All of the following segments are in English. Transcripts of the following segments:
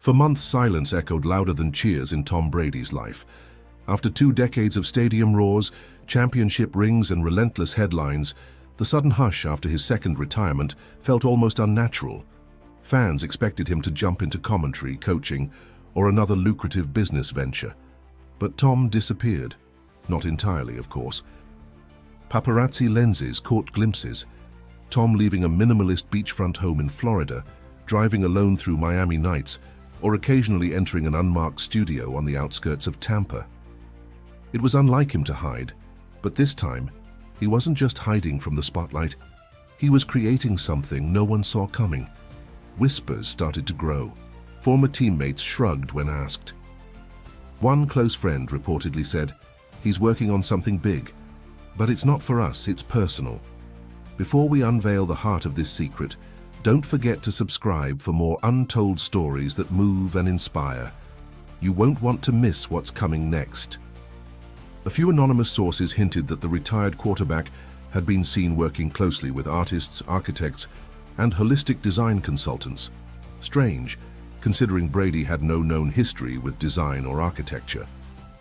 For months, silence echoed louder than cheers in Tom Brady's life. After 2 decades of stadium roars, championship rings, and relentless headlines, the sudden hush after his second retirement felt almost unnatural. Fans expected him to jump into commentary, coaching, or another lucrative business venture. But Tom disappeared. Not entirely, of course. Paparazzi lenses caught glimpses. Tom leaving a minimalist beachfront home in Florida, driving alone through Miami nights, or occasionally entering an unmarked studio on the outskirts of Tampa. It was unlike him to hide, but this time, he wasn't just hiding from the spotlight. He was creating something no one saw coming. Whispers started to grow. Former teammates shrugged when asked. One close friend reportedly said, "He's working on something big, but it's not for us, it's personal." Before we unveil the heart of this secret, don't forget to subscribe for more untold stories that move and inspire. You won't want to miss what's coming next. A few anonymous sources hinted that the retired quarterback had been seen working closely with artists, architects, and holistic design consultants. Strange, considering Brady had no known history with design or architecture.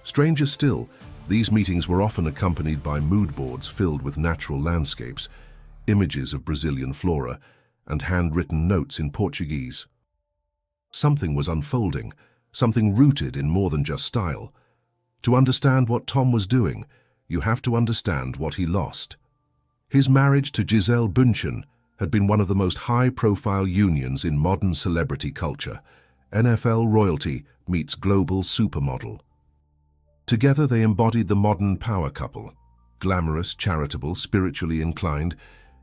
Stranger still, these meetings were often accompanied by mood boards filled with natural landscapes, images of Brazilian flora, and handwritten notes in Portuguese. Something was unfolding, something rooted in more than just style. To understand what Tom was doing, you have to understand what he lost. His marriage to Gisele had been one of the most high-profile unions in modern celebrity culture. NFL royalty meets global supermodel. Together they embodied the modern power couple, glamorous, charitable, spiritually inclined,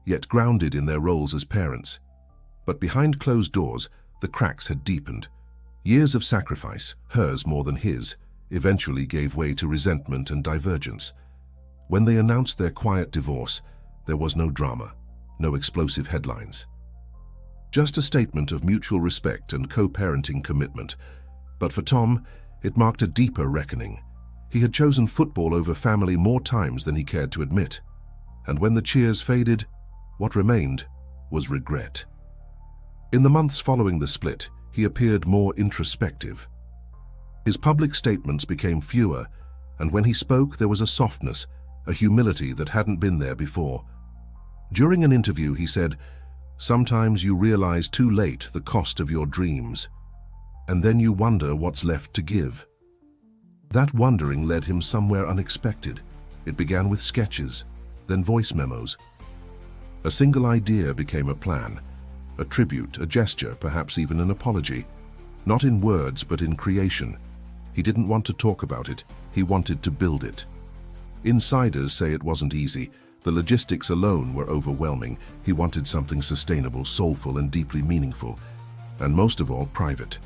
yet grounded in their roles as parents. But behind closed doors, the cracks had deepened. Years of sacrifice, hers more than his, eventually gave way to resentment and divergence. When they announced their quiet divorce, there was no drama, no explosive headlines. Just a statement of mutual respect and co-parenting commitment. But for Tom, it marked a deeper reckoning. He had chosen football over family more times than he cared to admit. And when the cheers faded, what remained was regret. In the months following the split, he appeared more introspective. His public statements became fewer, and when he spoke, there was a softness, a humility that hadn't been there before. During an interview, he said, "Sometimes you realize too late the cost of your dreams, and then you wonder what's left to give." That wondering led him somewhere unexpected. It began with sketches, then voice memos. A single idea became a plan, a tribute, a gesture, perhaps even an apology. Not in words, but in creation. He didn't want to talk about it, he wanted to build it. Insiders say it wasn't easy. The logistics alone were overwhelming. He wanted something sustainable, soulful, and deeply meaningful, and most of all, private.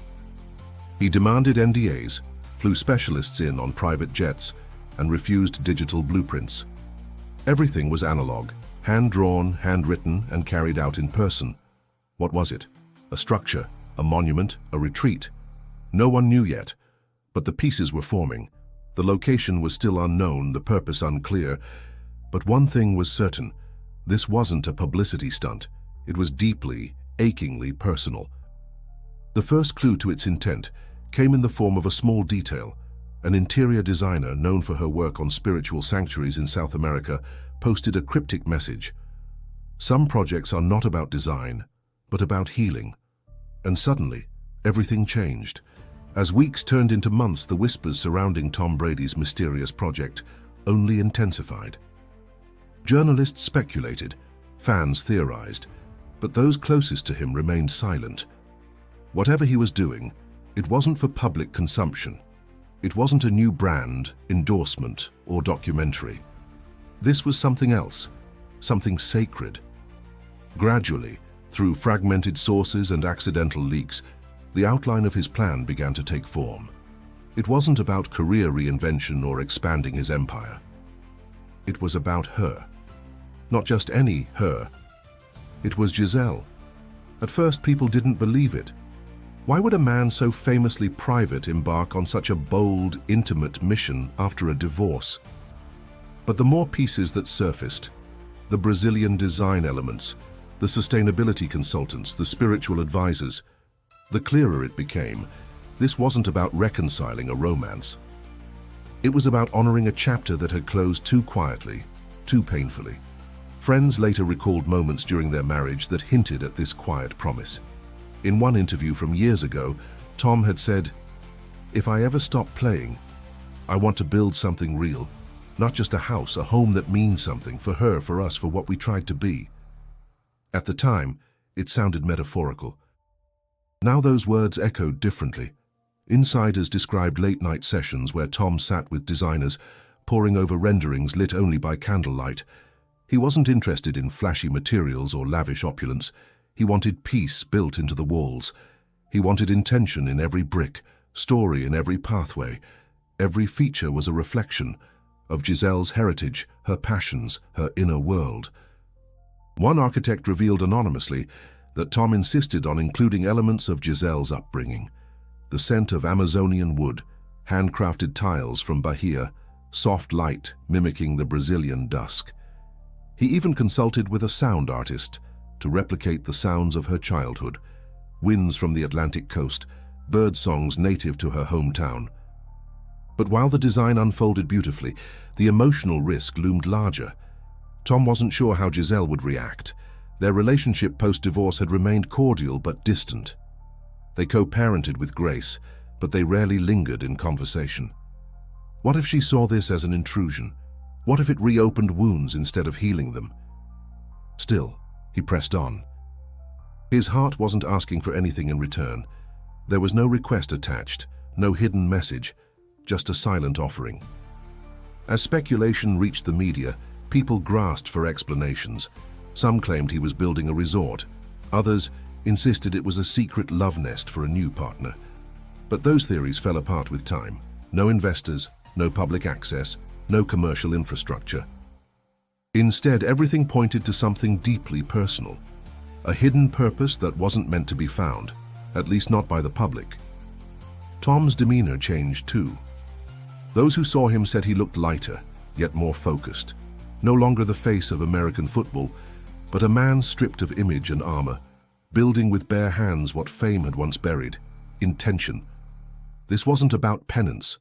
He demanded NDAs, flew specialists in on private jets, and refused digital blueprints. Everything was analog, hand-drawn, handwritten, and carried out in person. What was it? A structure, a monument, a retreat? No one knew yet, but the pieces were forming. The location was still unknown, the purpose unclear. But one thing was certain. This wasn't a publicity stunt. It was deeply, achingly personal. The first clue to its intent came in the form of a small detail. An interior designer known for her work on spiritual sanctuaries in South America posted a cryptic message. Some projects are not about design, but about healing. And suddenly, everything changed. As weeks turned into months, the whispers surrounding Tom Brady's mysterious project only intensified. Journalists speculated, fans theorized, but those closest to him remained silent. Whatever he was doing, it wasn't for public consumption. It wasn't a new brand, endorsement, or documentary. This was something else, something sacred. Gradually, through fragmented sources and accidental leaks, the outline of his plan began to take form. It wasn't about career reinvention or expanding his empire. It was about her. Not just any her. It was Gisele. At first, people didn't believe it. Why would a man so famously private embark on such a bold, intimate mission after a divorce? But the more pieces that surfaced, the Brazilian design elements, the sustainability consultants, the spiritual advisors, the clearer it became. This wasn't about reconciling a romance. It was about honoring a chapter that had closed too quietly, too painfully. Friends later recalled moments during their marriage that hinted at this quiet promise. In one interview from years ago, Tom had said, "If I ever stop playing, I want to build something real. Not just a house, a home that means something for her, for us, for what we tried to be." At the time, it sounded metaphorical. Now those words echoed differently. Insiders described late-night sessions where Tom sat with designers, poring over renderings lit only by candlelight. He wasn't interested in flashy materials or lavish opulence. He wanted peace built into the walls. He wanted intention in every brick, story in every pathway. Every feature was a reflection of Gisele's heritage, her passions, her inner world. One architect revealed anonymously that Tom insisted on including elements of Gisele's upbringing. The scent of Amazonian wood, handcrafted tiles from Bahia, soft light mimicking the Brazilian dusk. He even consulted with a sound artist to replicate the sounds of her childhood, winds from the Atlantic coast, bird songs native to her hometown. But while the design unfolded beautifully, the emotional risk loomed larger. Tom wasn't sure how Gisele would react. Their relationship post-divorce had remained cordial but distant. They co-parented with grace, but they rarely lingered in conversation. What if she saw this as an intrusion? What if it reopened wounds instead of healing them? Still, he pressed on. His heart wasn't asking for anything in return. There was no request attached, no hidden message, just a silent offering. As speculation reached the media, people grasped for explanations. Some claimed he was building a resort. Others insisted it was a secret love nest for a new partner. But those theories fell apart with time. No investors, no public access, no commercial infrastructure. Instead, everything pointed to something deeply personal. A hidden purpose that wasn't meant to be found, at least not by the public. Tom's demeanor changed too. Those who saw him said he looked lighter, yet more focused. No longer the face of American football, but a man stripped of image and armor, building with bare hands what fame had once buried: intention. This wasn't about penance.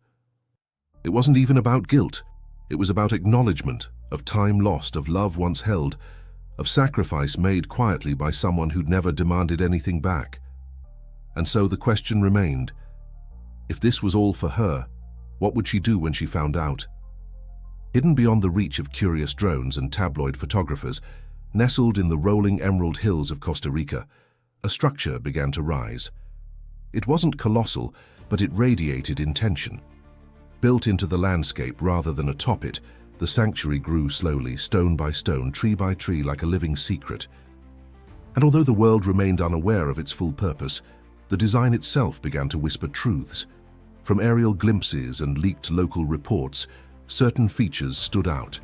It wasn't even about guilt. It was about acknowledgement of time lost, of love once held, of sacrifice made quietly by someone who'd never demanded anything back. And so the question remained, if this was all for her, what would she do when she found out? Hidden beyond the reach of curious drones and tabloid photographers, nestled in the rolling emerald hills of Costa Rica, a structure began to rise. It wasn't colossal, but it radiated intention. Built into the landscape rather than atop it, the sanctuary grew slowly, stone by stone, tree by tree, like a living secret. And although the world remained unaware of its full purpose, the design itself began to whisper truths. From aerial glimpses and leaked local reports, certain features stood out.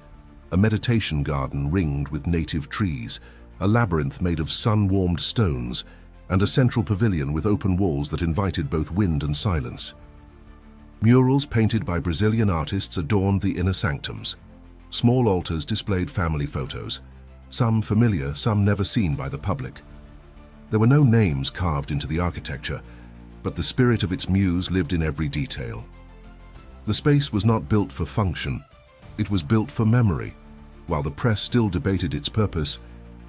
A meditation garden ringed with native trees, a labyrinth made of sun-warmed stones, and a central pavilion with open walls that invited both wind and silence. Murals painted by Brazilian artists adorned the inner sanctums. Small altars displayed family photos, some familiar, some never seen by the public. There were no names carved into the architecture, but the spirit of its muse lived in every detail. The space was not built for function, it was built for memory. While the press still debated its purpose,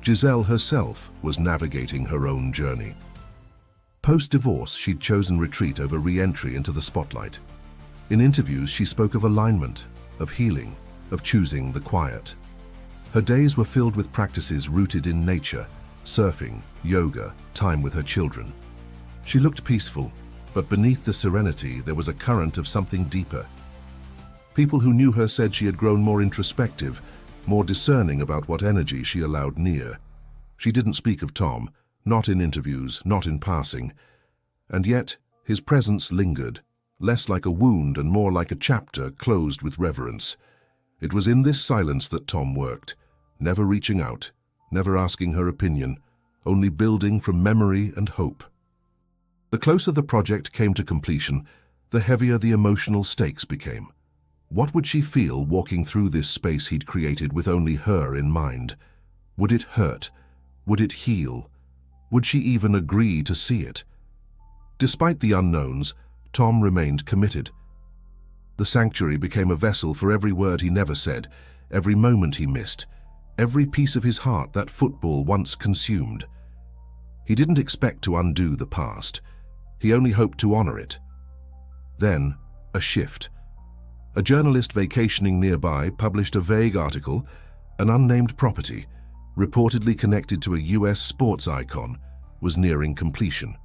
Gisele herself was navigating her own journey. Post-divorce, she'd chosen retreat over re-entry into the spotlight. In interviews, she spoke of alignment, of healing, of choosing the quiet. Her days were filled with practices rooted in nature, surfing, yoga, time with her children. She looked peaceful, but beneath the serenity there was a current of something deeper. People who knew her said she had grown more introspective, more discerning about what energy she allowed near. She didn't speak of Tom, not in interviews, not in passing. And yet, his presence lingered, less like a wound and more like a chapter closed with reverence. It was in this silence that Tom worked, never reaching out, never asking her opinion, only building from memory and hope. The closer the project came to completion, the heavier the emotional stakes became. What would she feel walking through this space he'd created with only her in mind? Would it hurt? Would it heal? Would she even agree to see it? Despite the unknowns, Tom remained committed. The sanctuary became a vessel for every word he never said, every moment he missed, every piece of his heart that football once consumed. He didn't expect to undo the past. He only hoped to honor it. Then, a shift. A journalist vacationing nearby published a vague article, an unnamed property, reportedly connected to a US sports icon, was nearing completion.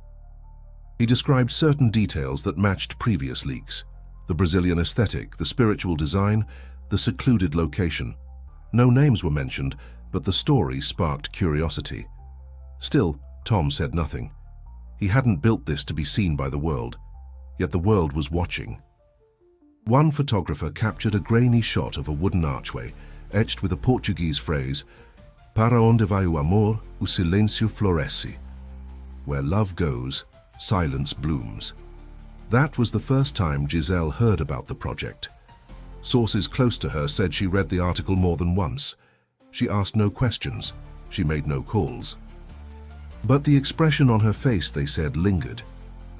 He described certain details that matched previous leaks: the Brazilian aesthetic, the spiritual design, the secluded location. No names were mentioned, but the story sparked curiosity. Still, Tom said nothing. He hadn't built this to be seen by the world, yet the world was watching. One photographer captured a grainy shot of a wooden archway, etched with a Portuguese phrase, "Para onde vai o amor, o silêncio floresce." Where love goes, silence blooms. That was the first time Gisele heard about the project. Sources close to her said she read the article more than once. She asked no questions. She made no calls. But the expression on her face, they said, lingered.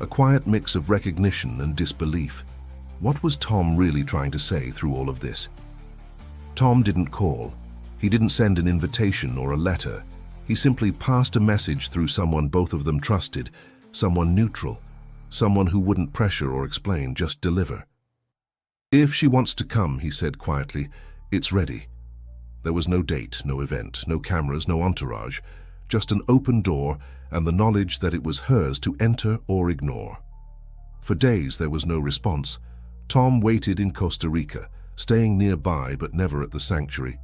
A quiet mix of recognition and disbelief. What was Tom really trying to say through all of this? Tom didn't call. He didn't send an invitation or a letter. He simply passed a message through someone both of them trusted, someone neutral, someone who wouldn't pressure or explain, just deliver. "If she wants to come," he said quietly, "it's ready." There was no date, no event, no cameras, no entourage, just an open door and the knowledge that it was hers to enter or ignore. For days there was no response. Tom waited in Costa Rica, staying nearby but never at the sanctuary.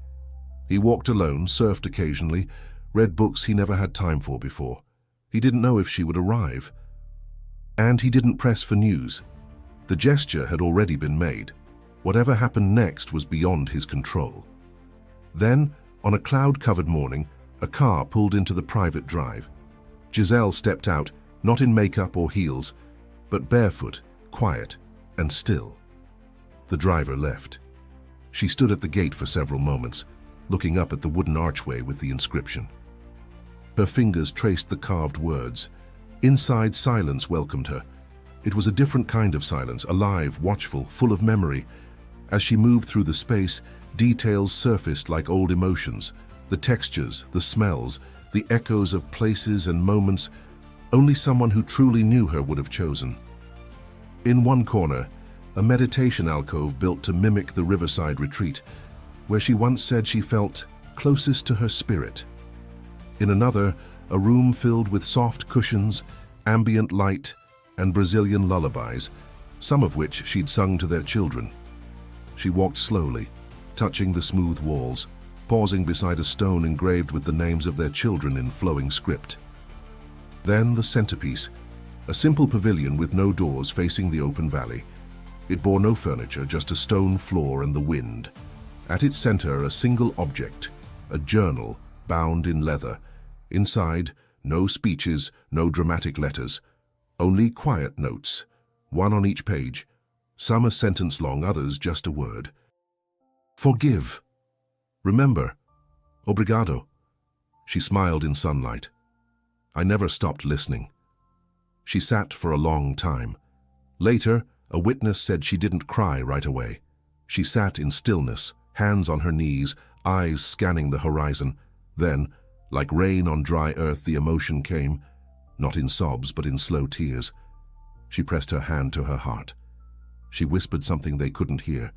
He walked alone, surfed occasionally, read books he never had time for before. He didn't know if she would arrive. And he didn't press for news. The gesture had already been made. Whatever happened next was beyond his control. Then, on a cloud-covered morning, a car pulled into the private drive. Gisele stepped out, not in makeup or heels, but barefoot, quiet, and still. The driver left. She stood at the gate for several moments, looking up at the wooden archway with the inscription. Her fingers traced the carved words. Inside, silence welcomed her. It was a different kind of silence, alive, watchful, full of memory. As she moved through the space, details surfaced like old emotions, the textures, the smells, the echoes of places and moments only someone who truly knew her would have chosen. In one corner, a meditation alcove built to mimic the riverside retreat, where she once said she felt closest to her spirit. In another, a room filled with soft cushions, ambient light, and Brazilian lullabies, some of which she'd sung to their children. She walked slowly, touching the smooth walls, pausing beside a stone engraved with the names of their children in flowing script. Then the centerpiece, a simple pavilion with no doors facing the open valley. It bore no furniture, just a stone floor and the wind. At its center, a single object, a journal bound in leather. Inside, no speeches, no dramatic letters, only quiet notes, one on each page, some a sentence long, others just a word. "Forgive. Remember. Obrigado." She smiled in sunlight. "I never stopped listening." She sat for a long time. Later, a witness said she didn't cry right away. She sat in stillness, hands on her knees, eyes scanning the horizon. Then, like rain on dry earth, the emotion came, not in sobs but in slow tears. She pressed her hand to her heart. She whispered something they couldn't hear.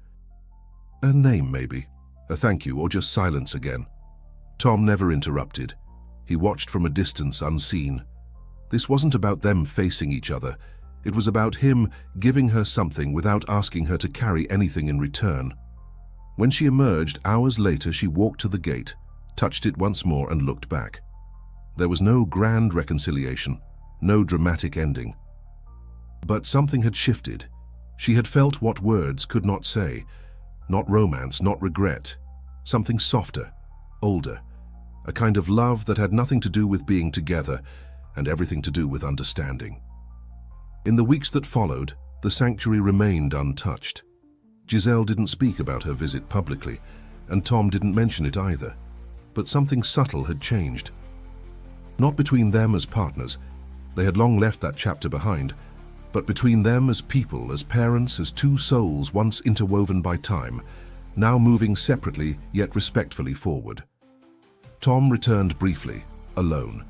A name, maybe. A thank you, or just silence again. Tom never interrupted. He watched from a distance, unseen. This wasn't about them facing each other. It was about him giving her something without asking her to carry anything in return. When she emerged, hours later, she walked to the gate, touched it once more and looked back. There was no grand reconciliation, no dramatic ending. But something had shifted. She had felt what words could not say. Not romance, not regret. Something softer, older. A kind of love that had nothing to do with being together and everything to do with understanding. In the weeks that followed, the sanctuary remained untouched. Gisele didn't speak about her visit publicly, and Tom didn't mention it either. But something subtle had changed. Not between them as partners. They had long left that chapter behind, but between them as people, as parents, as two souls once interwoven by time, now moving separately yet respectfully forward. Tom returned briefly, alone.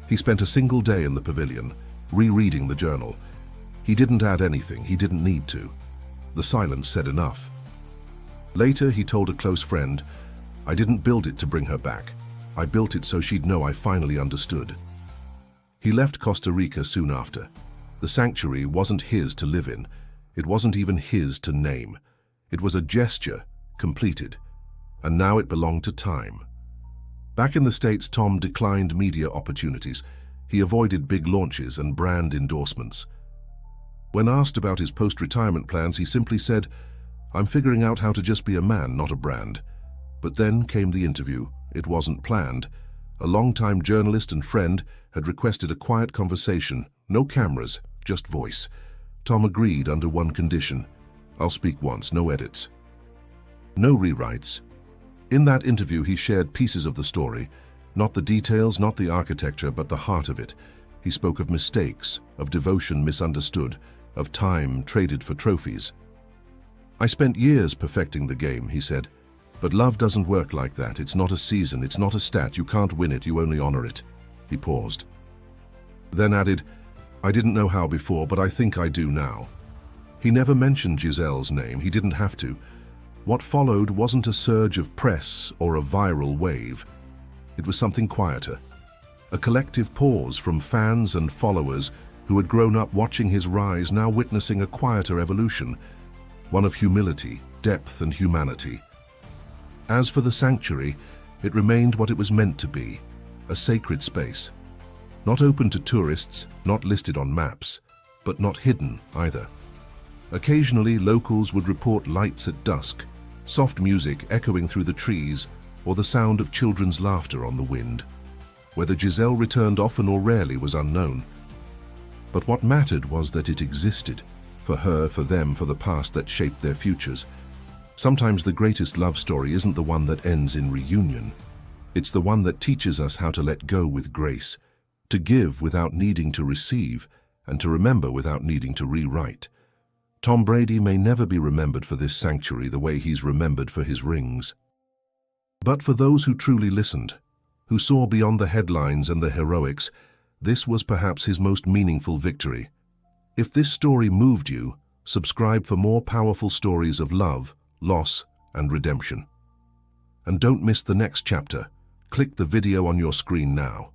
He spent a single day in the pavilion, rereading the journal. He didn't add anything, he didn't need to. The silence said enough. Later, he told a close friend, "I didn't build it to bring her back. I built it so she'd know I finally understood." He left Costa Rica soon after. The sanctuary wasn't his to live in. It wasn't even his to name. It was a gesture, completed. And now it belonged to time. Back in the States, Tom declined media opportunities. He avoided big launches and brand endorsements. When asked about his post-retirement plans, he simply said, "I'm figuring out how to just be a man, not a brand." But then came the interview. It wasn't planned. A longtime journalist and friend had requested a quiet conversation, no cameras, just voice. Tom agreed under one condition: "I'll speak once, no edits." No rewrites. In that interview, he shared pieces of the story, not the details, not the architecture, but the heart of it. He spoke of mistakes, of devotion misunderstood, of time traded for trophies. "I spent years perfecting the game," he said, "but love doesn't work like that. It's not a season, it's not a stat. You can't win it, you only honor it." He paused. Then added, "I didn't know how before, but I think I do now." He never mentioned Gisele's name. He didn't have to. What followed wasn't a surge of press or a viral wave. It was something quieter. A collective pause from fans and followers who had grown up watching his rise, now witnessing a quieter evolution, one of humility, depth, and humanity. As for the sanctuary, it remained what it was meant to be, a sacred space. Not open to tourists, not listed on maps, but not hidden either. Occasionally, locals would report lights at dusk, soft music echoing through the trees, or the sound of children's laughter on the wind. Whether Gisele returned often or rarely was unknown. But what mattered was that it existed, for her, for them, for the past that shaped their futures. Sometimes the greatest love story isn't the one that ends in reunion. It's the one that teaches us how to let go with grace, to give without needing to receive, and to remember without needing to rewrite. Tom Brady may never be remembered for this sanctuary the way he's remembered for his rings. But for those who truly listened, who saw beyond the headlines and the heroics, this was perhaps his most meaningful victory. If this story moved you, subscribe for more powerful stories of love, loss, and redemption. And don't miss the next chapter. Click the video on your screen now.